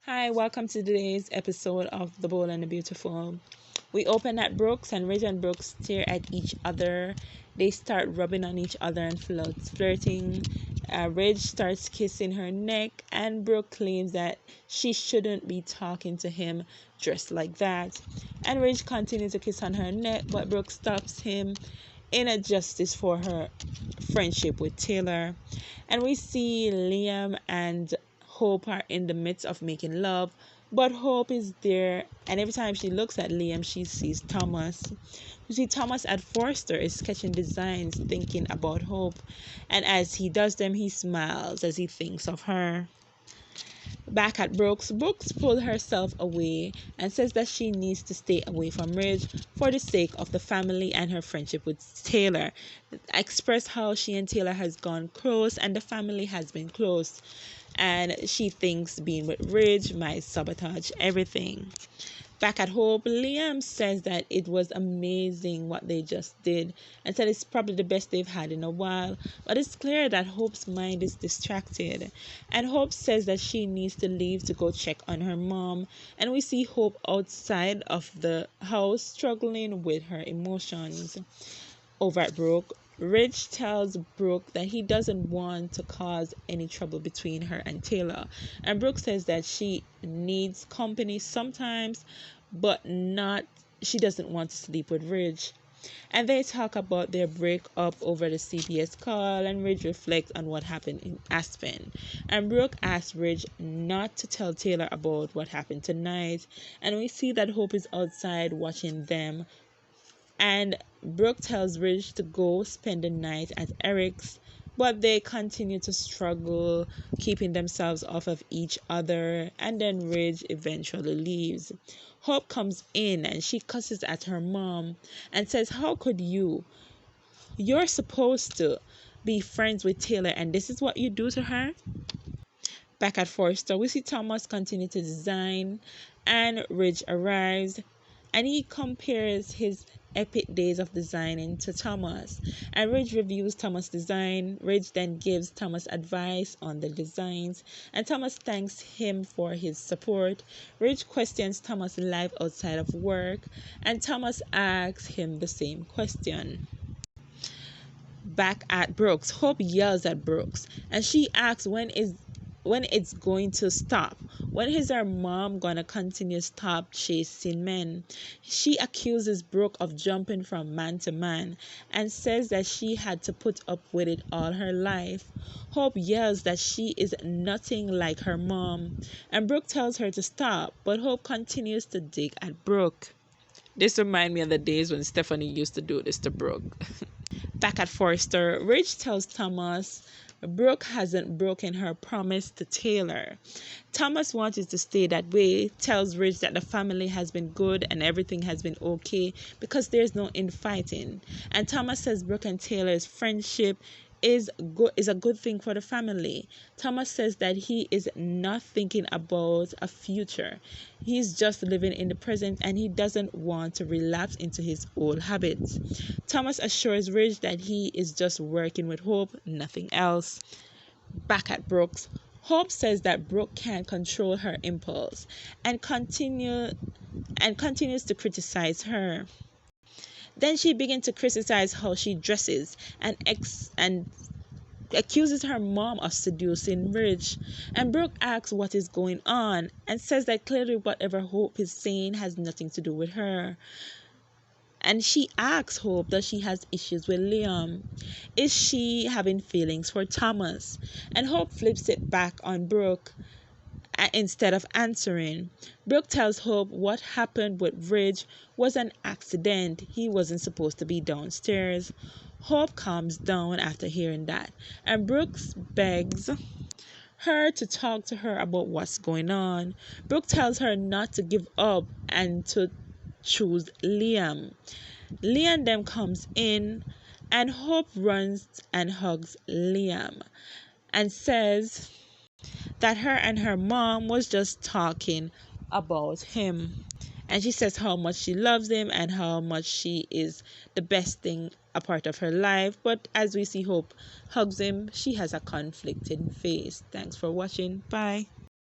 Hi, welcome to today's episode of The Bold and the Beautiful. We open at Brooks, and Ridge and Brooks stare at each other. They start rubbing on each other and flirting. Ridge starts kissing her neck, and Brooke claims that she shouldn't be talking to him dressed like that. And Ridge continues to kiss on her neck, but Brooke stops him in a justice for her friendship with Taylor. And we see Liam and Hope are in the midst of making love, but Hope is there, and every time she looks at Liam, she sees Thomas. You see, Thomas at Forster is sketching designs, thinking about Hope, and as he does them, he smiles as he thinks of her. Back at Brooks, Brooks pulls herself away and says that she needs to stay away from Ridge for the sake of the family and her friendship with Taylor. Express how she and Taylor has gone close and the family has been close. And she thinks being with Ridge might sabotage everything. Back at Hope, Liam says that it was amazing what they just did and said it's probably the best they've had in a while. But it's clear that Hope's mind is distracted. And Hope says that she needs to leave to go check on her mom. And we see Hope outside of the house struggling with her emotions. Over at Brooke, Ridge tells Brooke that he doesn't want to cause any trouble between her and Taylor. And Brooke says that she needs company sometimes, but not she doesn't want to sleep with Ridge. And they talk about their breakup over the CPS call, and Ridge reflects on what happened in Aspen. And Brooke asks Ridge not to tell Taylor about what happened tonight. And we see that Hope is outside watching them. And Brooke tells Ridge to go spend the night at Eric's, but they continue to struggle, keeping themselves off of each other, and then Ridge eventually leaves. Hope comes in and she cusses at her mom and says, "How could you? You're supposed to be friends with Taylor, and this is what you do to her?" Back at Forster, we see Thomas continue to design, and Ridge arrives, and he compares his epic days of designing to Thomas. And Ridge reviews Thomas' design. Ridge then gives Thomas advice on the designs, and Thomas thanks him for his support. Ridge questions Thomas' life outside of work, and Thomas asks him the same question. Back at Brooks, Hope yells at Brooks, and she asks when it's going to stop. When is her mom gonna continue stop chasing men? She accuses Brooke of jumping from man to man and says that she had to put up with it all her life. Hope yells that she is nothing like her mom, and Brooke tells her to stop, but Hope continues to dig at Brooke. This reminds me of the days when Stephanie used to do this to Brooke. Back at Forster, Ridge tells Thomas Brooke hasn't broken her promise to Taylor. Thomas wanted to stay that way, tells Ridge that the family has been good and everything has been okay because there's no infighting. And Thomas says Brooke and Taylor's friendship is a good thing for the family. Thomas says that he is not thinking about a future. He's just living in the present and he doesn't want to relapse into his old habits. Thomas assures Ridge that he is just working with Hope, nothing else. Back at Brooks, Hope says that Brooke can't control her impulse and continues to criticize her. Then she begins to criticize how she dresses and accuses her mom of seducing Ridge. And Brooke asks what is going on and says that clearly whatever Hope is saying has nothing to do with her. And she asks Hope that she has issues with Liam. Is she having feelings for Thomas? And Hope flips it back on Brooke. Instead of answering, Brooke tells Hope what happened with Ridge was an accident. He wasn't supposed to be downstairs. Hope calms down after hearing that, and Brooke begs her to talk to her about what's going on. Brooke tells her not to give up and to choose Liam. Liam then comes in, and Hope runs and hugs Liam and says that her and her mom was just talking about him. And she says how much she loves him and how much she is the best thing a part of her life. But as we see Hope hugs him, she has a conflicted face. Thanks for watching. Bye.